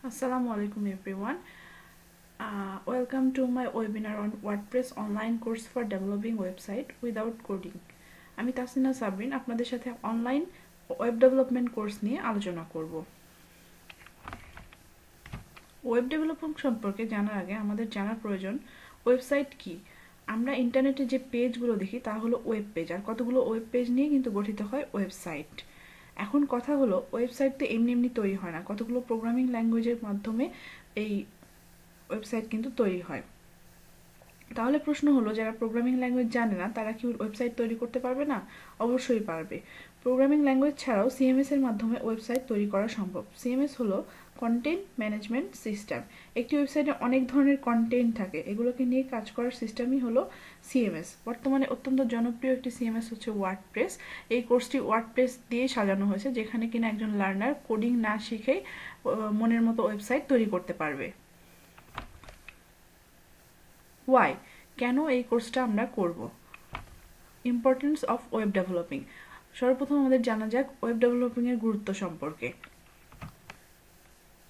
Assalamu alaikum everyone. Welcome to my webinar on WordPress online course for developing website without coding. আমি তাসনিনা সাবরিন আপনাদের সাথে online web development course নিয়ে আলোচনা করব। Web development সম্পর্কে জানার আগে আমাদের জানার প্রয়োজন ওয়েবসাইট কি। আমরা ইন্টারনেটে যে পেজগুলো দেখি তা হলো ওয়েব পেজ, আর কতগুলো ওয়েব পেজ নিয়ে কিন্তু গঠিত হয় ওয়েবসাইট। এখন কথা হলো ওয়েবসাইট তো এমনি এমনি তৈরি হয় না, কতগুলো প্রোগ্রামিং ল্যাঙ্গুয়েজের মাধ্যমে এই ওয়েবসাইট কিন্তু তৈরি হয়। তাহলে প্রশ্ন হলো, যারা প্রোগ্রামিং ল্যাঙ্গুয়েজ জানে না তারা কি ওয়েবসাইট তৈরি করতে পারবে না? অবশ্যই পারবে। প্রোগ্রামিং ল্যাঙ্গুয়েজ ছাড়াও সিএমএস এর মাধ্যমে ওয়েবসাইট তৈরি করা সম্ভব। সিএমএস হলো কন্টেন্ট ম্যানেজমেন্ট সিস্টেম। একটি ওয়েবসাইটে অনেক ধরনের কন্টেন্ট থাকে, এগুলোকে নিয়ে কাজ করার সিস্টেমই হলো সিএমএস। বর্তমানে অত্যন্ত জনপ্রিয় একটি সিএমএস হচ্ছে ওয়ার্ডপ্রেস। এই কোর্সটি ওয়ার্ডপ্রেস দিয়ে সাজানো হয়েছে, যেখানে কিনা একজন লার্নার কোডিং না শিখেই মনের মতো ওয়েবসাইট তৈরি করতে পারবে। ওয়াই, কেন এই কোর্সটা আমরা করব? Importance of web developing. সর্বপ্রথম আমাদের জানা যাক ওয়েব ডেভেলপিং এর গুরুত্ব সম্পর্কে।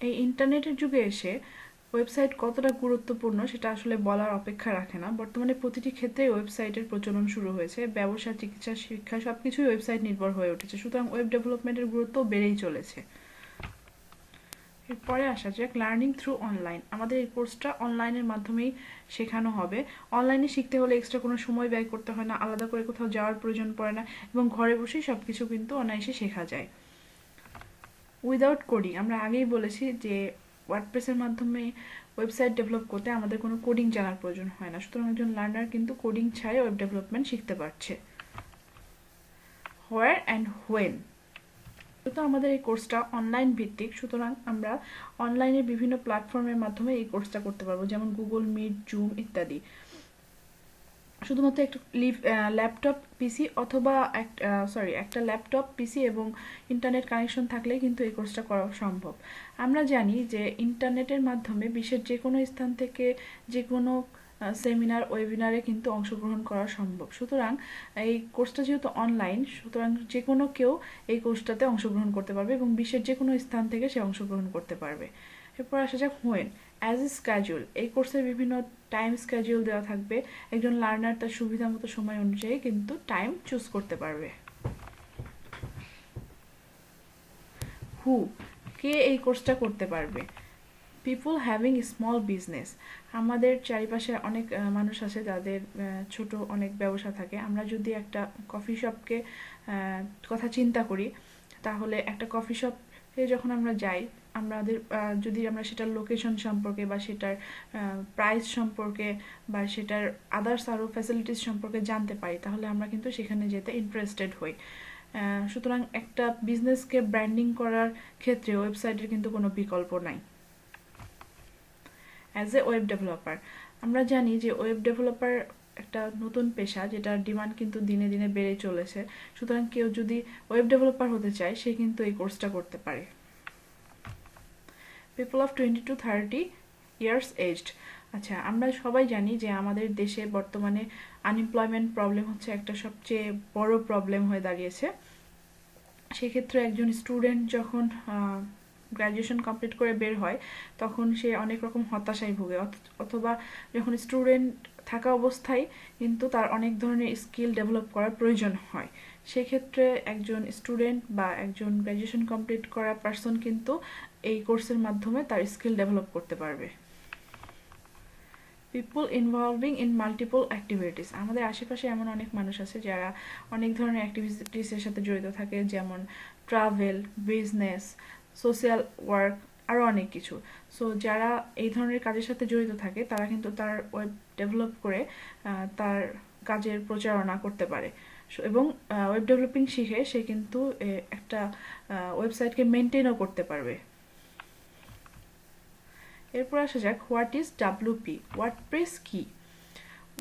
এই ইন্টারনেটের যুগে এসে ওয়েবসাইট কতটা গুরুত্বপূর্ণ সেটা আসলে বলার অপেক্ষা রাখে না। বর্তমানে প্রতিটি ক্ষেত্রে ওয়েবসাইটের প্রচলন শুরু হয়েছে। ব্যবসা, চিকিৎসা, শিক্ষা সবকিছুই ওয়েবসাইট নির্ভর হয়ে উঠেছে। সুতরাং ওয়েব ডেভেলপমেন্টের গুরুত্ব বেড়েই চলেছে। এরপরে আসা যাক লার্নিং থ্রু অনলাইন। আমাদের এই কোর্সটা অনলাইনের মাধ্যমেই শেখানো হবে। অনলাইনে শিখতে হলে এক্সট্রা কোনো সময় ব্যয় করতে হয় না, আলাদা করে কোথাও যাওয়ার প্রয়োজন পড়ে না, এবং ঘরে বসেই সবকিছু কিন্তু অনায়াসে শেখা যায়। উইদাউট কোডিং, আমরা আগেই বলেছি যে ওয়ার্ডপ্রেসের মাধ্যমে ওয়েবসাইট ডেভেলপ করতে আমাদের কোনো কোডিং জানার প্রয়োজন হয় না। সুতরাং একজন লার্নার কিন্তু কোডিং ছাড়াই ওয়েব ডেভেলপমেন্ট শিখতে পারছে। হোয়ার অ্যান্ড হোয়েন, যেহেতু আমাদের এই কোর্সটা অনলাইন ভিত্তিক, সুতরাং আমরা অনলাইনের বিভিন্ন প্ল্যাটফর্মের মাধ্যমে এই কোর্সটা করতে পারবো, যেমন গুগল মিট, জুম ইত্যাদি। শুধুমাত্র একটা ল্যাপটপ পিসি অথবা একটা ল্যাপটপ পিসি এবং ইন্টারনেট কানেকশন থাকলে কিন্তু এই কোর্সটা করা সম্ভব। আমরা জানি যে ইন্টারনেটের মাধ্যমে বিশ্বের যে কোনো স্থান থেকে যে কোনো সেমিনার, ওয়েবিনারে কিন্তু অংশগ্রহণ করা সম্ভব। সুতরাং এই কোর্সটা যেহেতু অনলাইন, সুতরাং যে কোনো কেউ এই কোর্সটাতে অংশগ্রহণ করতে পারবে এবং বিশ্বের যে কোনো স্থান থেকে সে অংশগ্রহণ করতে পারবে। এরপর আসা যাক হোয়েন। অ্যাজ এ স্ক্যাজুয়াল, এই কোর্সের বিভিন্ন টাইম স্ক্যাজুয়াল দেওয়া থাকবে। একজন লার্নার তার সুবিধা মতো সময় অনুযায়ী কিন্তু টাইম চুজ করতে পারবে। হু, কে এই কোর্সটা করতে পারবে? People having small business. আমাদের চারিপাশে অনেক মানুষ আছে যাদের ছোট অনেক ব্যবসা থাকে। আমরা যদি একটা কফি শপকে কথা চিন্তা করি, তাহলে একটা কফি শপে যখন আমরা যাই, আমাদের যদি আমরা সেটার লোকেশন সম্পর্কে বা সেটার প্রাইস সম্পর্কে বা সেটার আদার্স আরও ফ্যাসিলিটিস সম্পর্কে জানতে পারি, তাহলে আমরা কিন্তু সেখানে যেতে ইন্টারেস্টেড হই। সুতরাং একটা বিজনেসকে ব্র্যান্ডিং করার ক্ষেত্রে ওয়েবসাইটের কিন্তু কোনো বিকল্প নাই। অ্যাজ এ ওয়েব ডেভেলপার, আমরা জানি যে ওয়েব ডেভেলপার একটা নতুন পেশা, যেটার ডিমান্ড কিন্তু দিনে দিনে বেড়ে চলেছে। সুতরাং কেউ যদি ওয়েব ডেভেলপার হতে চায়, সে কিন্তু এই কোর্সটা করতে পারে। People of 20 to 30 years aged. আচ্ছা, আমরা সবাই জানি যে আমাদের দেশে বর্তমানে আনএমপ্লয়মেন্ট প্রবলেম হচ্ছে একটা সবচেয়ে বড় প্রবলেম হয়ে দাঁড়িয়েছে। সেক্ষেত্রে একজন স্টুডেন্ট যখন গ্র্যাজুয়েশন কমপ্লিট করে বের হয়, তখন সে অনেক রকম হতাশায় ভোগে, অথবা যখন স্টুডেন্ট থাকা অবস্থায় কিন্তু তার অনেক ধরনের স্কিল ডেভেলপ করার প্রয়োজন হয়। সেক্ষেত্রে একজন স্টুডেন্ট বা একজন গ্র্যাজুয়েশন কমপ্লিট করা পার্সন কিন্তু এই কোর্সের মাধ্যমে তার স্কিল ডেভেলপ করতে পারবে। People involving in multiple activities. আমাদের আশেপাশে এমন অনেক মানুষ আছে যারা অনেক ধরনের অ্যাক্টিভিটিসের সাথে জড়িত থাকে, যেমন ট্রাভেল, বিজনেস, সোশ্যাল ওয়ার্ক, আরও অনেক কিছু। সো যারা এই ধরনের কাজের সাথে জড়িত থাকে তারা কিন্তু তার ওয়েব ডেভেলপ করে তার কাজের প্রচারণা করতে পারে, এবং ওয়েব ডেভেলপিং শিখে সে কিন্তু একটা ওয়েবসাইটকে মেনটেনও করতে পারবে। এরপর আসা যাক হোয়াট ইজ ডাব্লিউপি। ওয়ার্ডপ্রেস কি?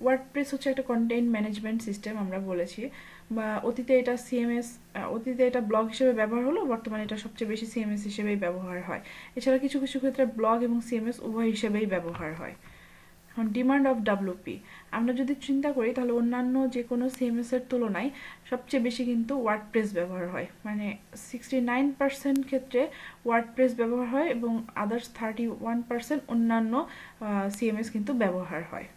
ওয়ার্ডপ্রেস হচ্ছে একটা কন্টেন্ট ম্যানেজমেন্ট সিস্টেম, আমরা বলেছি। বা অতীতে এটা সিএমএস, অতীতে এটা ব্লগ হিসেবে ব্যবহার হলো, বর্তমানে এটা সবচেয়ে বেশি সিএমএস হিসেবেই ব্যবহার হয়। এছাড়া কিছু কিছু ক্ষেত্রে ব্লগ এবং সিএমএস উভয় হিসেবেই ব্যবহার হয়। ডিমান্ড অফ ডাব্লিউপি, আমরা যদি চিন্তা করি তাহলে অন্যান্য যে কোনো সিএমএস এর তুলনায় সবচেয়ে বেশি কিন্তু ওয়ার্ডপ্রেস ব্যবহার হয়, মানে 69% ক্ষেত্রে ওয়ার্ডপ্রেস ব্যবহার হয় এবং আদার্স 31% অন্যান্য সিএমএস কিন্তু ব্যবহার হয়।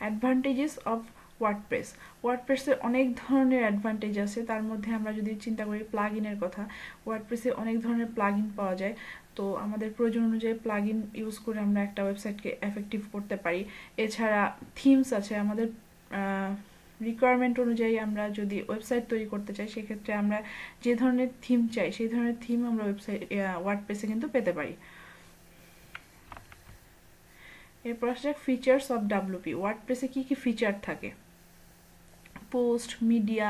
অ্যাডভান্টেজেস অফ ওয়ার্ডপ্রেস, ওয়ার্ডপ্রেসের অনেক ধরনের অ্যাডভান্টেজ আছে, তার মধ্যে আমরা যদি চিন্তা করি প্লাগ ইনের কথা, ওয়ার্ডপ্রেসে অনেক ধরনের প্লাগ ইন পাওয়া যায়, তো আমাদের প্রয়োজন অনুযায়ী প্লাগ ইন ইউজ করে আমরা একটা ওয়েবসাইটকে এফেক্টিভ করতে পারি। এছাড়া থিমস আছে, আমাদের রিকোয়ারমেন্ট অনুযায়ী আমরা যদি ওয়েবসাইট তৈরি করতে চাই সেক্ষেত্রে আমরা যে ধরনের থিম চাই সেই ধরনের থিম আমরা ওয়ার্ডপ্রেসে কিন্তু পেতে পারি। এরপর আসছে ফিচার্স অফ ডাব্লিউপি, ওয়ার্ডপ্রেসে কি কি ফিচার থাকে। পোস্ট, মিডিয়া,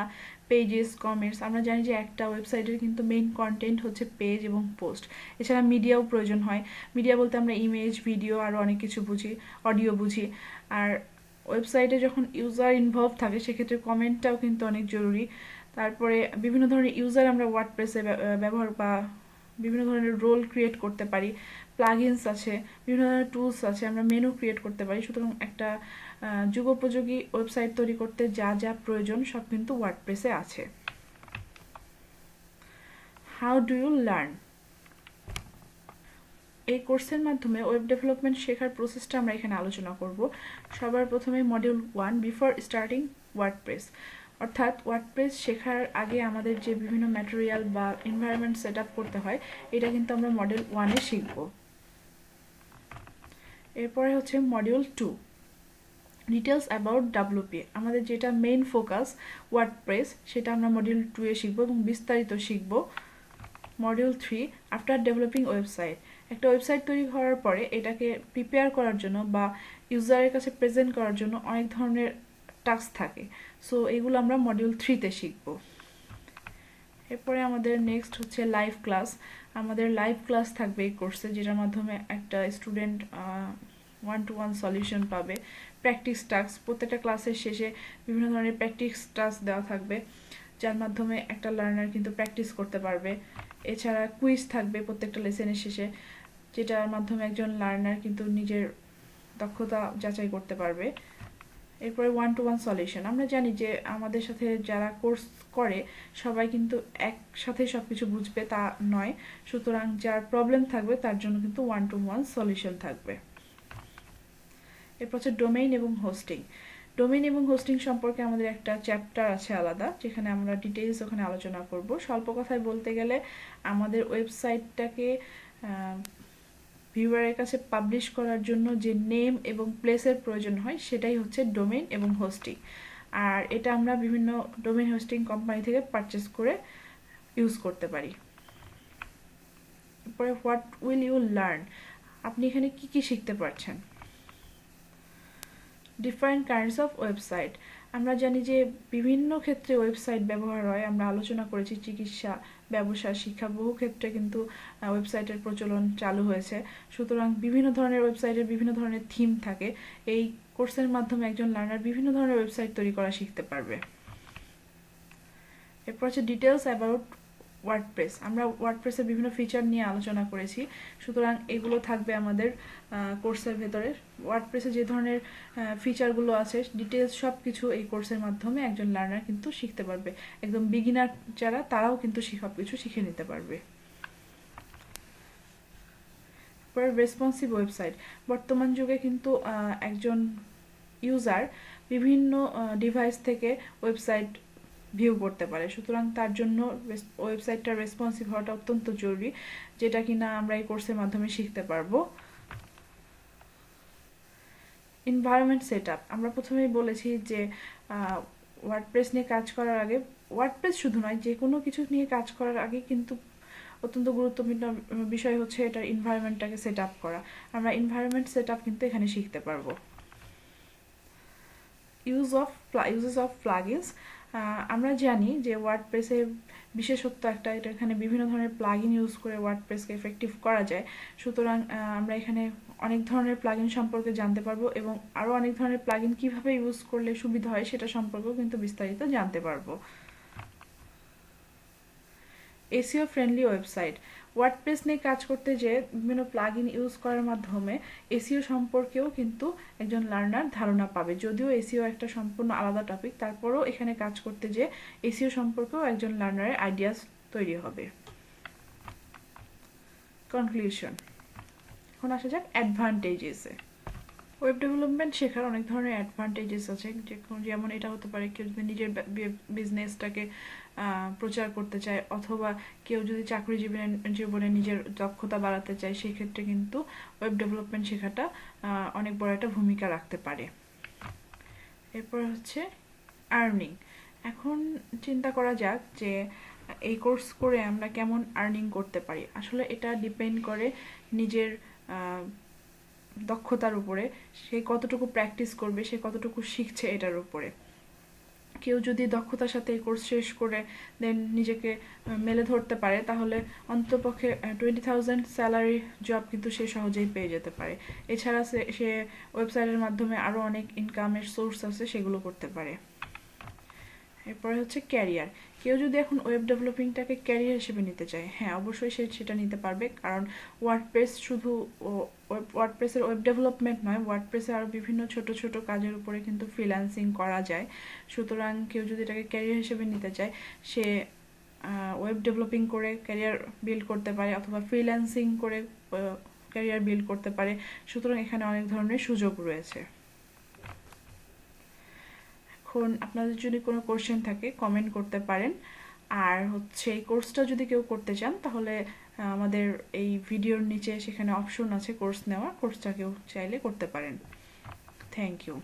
পেজেস, কমেন্টস, আমরা জানি যে একটা ওয়েবসাইটের কিন্তু মেইন কন্টেন্ট হচ্ছে পেজ এবং পোস্ট, এছাড়া মিডিয়াও প্রয়োজন হয়। মিডিয়া বলতে আমরা ইমেজ, ভিডিও আরও অনেক কিছু বুঝি, অডিও বুঝি। আর ওয়েবসাইটে যখন ইউজার ইনভলভ থাকে সেক্ষেত্রে কমেন্টটাও কিন্তু অনেক জরুরি। তারপরে বিভিন্ন ধরনের ইউজার আমরা ওয়ার্ডপ্রেসে ব্যবহার বা বিভিন্ন ধরনের রোল ক্রিয়েট করতে পারি, প্লাগইনস আছে, বিভিন্ন ধরনের টুলস আছে, আমরা মেনু ক্রিয়েট করতে পারি। সুতরাং একটা যুগোপযোগী ওয়েবসাইট তৈরি করতে যা যা প্রয়োজন সব কিন্তু ওয়ার্ডপ্রেসে আছে। হাউ ডু ইউ লার্ন, এই কোর্সের মাধ্যমে ওয়েব ডেভেলপমেন্ট শেখার প্রসেসটা আমরা এখানে আলোচনা করব। সবার প্রথমে মডিউল 1 বিফোর স্টার্টিং ওয়ার্ডপ্রেস, অর্থাৎ ওয়ার্ডপ্রেস শেখার আগে আমাদের যে বিভিন্ন ম্যাটেরিয়াল বা এনভায়রনমেন্ট সেট আপ করতে হয় এটা কিন্তু আমরা মডিউল 1-এ শিখব। এরপরে হচ্ছে মডিউল 2 ডিটেলস অ্যাবাউট ডাব্লিউপি, আমাদের যেটা মেইন ফোকাস ওয়ার্ডপ্রেস সেটা আমরা মডিউল 2-এ শিখব এবং বিস্তারিত শিখব। মডিউল 3 আফটার ডেভেলপিং ওয়েবসাইট, একটা ওয়েবসাইট তৈরি করার পরে এটাকে প্রিপেয়ার করার জন্য বা ইউজারের কাছে প্রেজেন্ট করার জন্য অনেক ধরনের টাস্ক থাকে, সো এগুলো আমরা মডিউল 3-তে শিখব। এরপরে আমাদের নেক্সট হচ্ছে লাইভ ক্লাস, আমাদের লাইভ ক্লাস থাকবে এই কোর্সে যেটার মাধ্যমে একটা স্টুডেন্ট 1-to-1 সলিউশন পাবে। প্র্যাকটিস টাস্ক, প্রত্যেকটা ক্লাসের শেষে বিভিন্ন ধরনের প্র্যাকটিস টাস্ক দেওয়া থাকবে যার মাধ্যমে একটা লার্নার কিন্তু প্র্যাকটিস করতে পারবে। এছাড়া কুইজ থাকবে প্রত্যেকটা লেসনের শেষে যেটার মাধ্যমে একজন লার্নার কিন্তু নিজের দক্ষতা যাচাই করতে পারবে। এরপরে 1-to-1 সলিউশন, আমরা জানি যে আমাদের সাথে যারা কোর্স করে সবাই কিন্তু একসাথে সব কিছু বুঝবে তা নয়, সুতরাং যার প্রবলেম থাকবে তার জন্য কিন্তু 1-to-1 সলিউশন থাকবে। এরপর হচ্ছে ডোমেইন এবং হোস্টিং, ডোমেইন এবং হোস্টিং সম্পর্কে আমাদের একটা চ্যাপ্টার আছে আলাদা যেখানে আমরা ডিটেইলস ওখানে আলোচনা করব। স্বল্প কথায় বলতে গেলে আমাদের ওয়েবসাইটটাকে ভিউয়ারের কাছে পাবলিশ করার জন্য যে নেম এবং প্লেসের প্রয়োজন হয় সেটাই হচ্ছে ডোমেইন এবং হোস্টিং, আর এটা আমরা বিভিন্ন ডোমেইন হোস্টিং কোম্পানি থেকে পারচেস করে ইউজ করতে পারি। এরপরে হোয়াট উইল ইউ লার্ন, আপনি এখানে কি কি শিখতে পারছেন। ডিফারেন্ট কাইন্ডস অফ ওয়েবসাইট, আমরা জানি যে বিভিন্ন ক্ষেত্রে ওয়েবসাইট ব্যবহার হয়, আমরা আলোচনা করেছি চিকিৎসা, ব্যবসা, শিক্ষা, বহু ক্ষেত্রে কিন্তু ওয়েবসাইটের প্রচলন চালু হয়েছে। সুতরাং বিভিন্ন ধরনের ওয়েবসাইটের বিভিন্ন ধরনের থিম থাকে, এই কোর্সের মাধ্যমে একজন লার্নার বিভিন্ন ধরনের ওয়েবসাইট তৈরি করা শিখতে পারবে। এরপর হচ্ছে ডিটেলস অ্যাবাউট ওয়ার্ডপ্রেস, আমরা ওয়ার্ডপ্রেসের বিভিন্ন ফিচার নিয়ে আলোচনা করেছি, সুতরাং এগুলো থাকবে আমাদের কোর্সের ভেতরে। ওয়ার্ডপ্রেসে যে ধরনের ফিচারগুলো আছে ডিটেলস সব কিছু এই কোর্সের মাধ্যমে একজন লার্নার কিন্তু শিখতে পারবে, একদম বিগিনার যারা তারাও কিন্তু সব কিছু শিখে নিতে পারবে। পরে রেসপন্সিভ ওয়েবসাইট, বর্তমান যুগে কিন্তু একজন ইউজার বিভিন্ন ডিভাইস থেকে ওয়েবসাইট ভিউ করতে পারে, সুতরাং তার জন্য ওয়েবসাইটটা রেসপন্সিভ হওয়াটা অত্যন্ত জরুরি, যেটা কিনা আমরা এই কোর্সের মাধ্যমে শিখতে পারবো। এনভায়রনমেন্ট সেটআপ, আমরা প্রথমেই বলেছি যে ওয়ার্ডপ্রেস নিয়ে কাজ করার আগে, ওয়ার্ডপ্রেস শুধু নয় যে কোনো কিছু নিয়ে কাজ করার আগে কিন্তু অত্যন্ত গুরুত্বপূর্ণ বিষয় হচ্ছে এটার এনভায়রনমেন্টটাকে সেট আপ করা, আমরা এনভায়রনমেন্ট সেট আপ কিন্তু এখানে শিখতে পারবো। ইউজেস অফ প্লাগইনস, আমরা জানি যে ওয়ার্ডপ্রেসের বিশেষত্ব একটা, এটা এখানে বিভিন্ন ধরনের প্লাগইন ইউজ করে ওয়ার্ডপ্রেসকে এফেক্টিভ করা যায়, সুতরাং আমরা এখানে অনেক ধরনের প্লাগইন সম্পর্কে জানতে পারবো এবং আরও অনেক ধরনের প্লাগইন কিভাবে ইউজ করলে সুবিধা হয় সেটা সম্পর্কেও কিন্তু বিস্তারিত জানতে পারবো। SEO friendly website. ওয়ার্ডপ্রেস নিয়ে কাজ করতে যেয়ে বিভিন্ন প্লাগইন ইউজ করার মাধ্যমে এসইও সম্পর্কেও কিন্তু একজন লার্নার ধারণা পাবে। যদিও এসইও একটা সম্পূর্ণ আলাদা টপিক, তারপরেও এখানে কাজ করতে যেয়ে এসইও সম্পর্কেও একজন লার্নারের আইডিয়াস তৈরি হবে। কনক্লুশন। এখন আসা যাক অ্যাডভান্টেজেসে। ওয়েব ডেভেলপমেন্ট শেখার অনেক ধরনের অ্যাডভান্টেজেস আছে, যেমন এটা হতে পারে কেউ যদি নিজের বিজনেসটাকে প্রচার করতে চায়, অথবা কেউ যদি চাকরি জীবনে নিজের দক্ষতা বাড়াতে চায়, সেই ক্ষেত্রে কিন্তু ওয়েব ডেভেলপমেন্ট শেখাটা অনেক বড় একটা ভূমিকা রাখতে পারে। এরপর হচ্ছে আর্নিং। এখন চিন্তা করা যাক যে এই কোর্স করে আমরা কেমন আর্নিং করতে পারি। আসলে এটা ডিপেন্ড করে নিজের দক্ষতার উপরে, সে কতটুকু প্র্যাকটিস করবে, সে কতটুকু শিখছে এটার উপরে। কেউ যদি দক্ষতার সাথে এই কোর্স শেষ করে দেন নিজেকে মেলে ধরতে পারে, তাহলে অন্ততপক্ষে 20,000 স্যালারি জব কিন্তু সে সহজেই পেয়ে যেতে পারে। এছাড়া সে ওয়েবসাইটের মাধ্যমে আরও অনেক ইনকামের সোর্স আছে, সেগুলো করতে পারে। এরপরে হচ্ছে ক্যারিয়ার। কেউ যদি এখন ওয়েব ডেভেলপিংটাকে ক্যারিয়ার হিসেবে নিতে চায়, হ্যাঁ অবশ্যই সে সেটা নিতে পারবে, কারণ ওয়ার্ডপ্রেস শুধু ওয়ার্ডপ্রেসের ওয়েব ডেভেলপমেন্ট নয়, ওয়ার্ডপ্রেসে আরও বিভিন্ন ছোট ছোট কাজের উপরে কিন্তু ফ্রিল্যান্সিং করা যায়। সুতরাং কেউ যদি এটাকে ক্যারিয়ার হিসেবে নিতে চায়, সে ওয়েব ডেভেলপিং করে ক্যারিয়ার বিল্ড করতে পারে, অথবা ফ্রিল্যান্সিং করে ক্যারিয়ার বিল্ড করতে পারে। সুতরাং এখানে অনেক ধরনের সুযোগ রয়েছে। এখন আপনাদের যদি কোনো কোশ্চেন থাকে কমেন্ট করতে পারেন। আর হচ্ছে এই কোর্সটা যদি কেউ করতে চান, তাহলে আমাদের এই ভিডিওর নিচে সেখানে অপশন আছে কোর্স নেওয়ার, কোর্সটা কেউ চাইলে করতে পারেন। Thank you.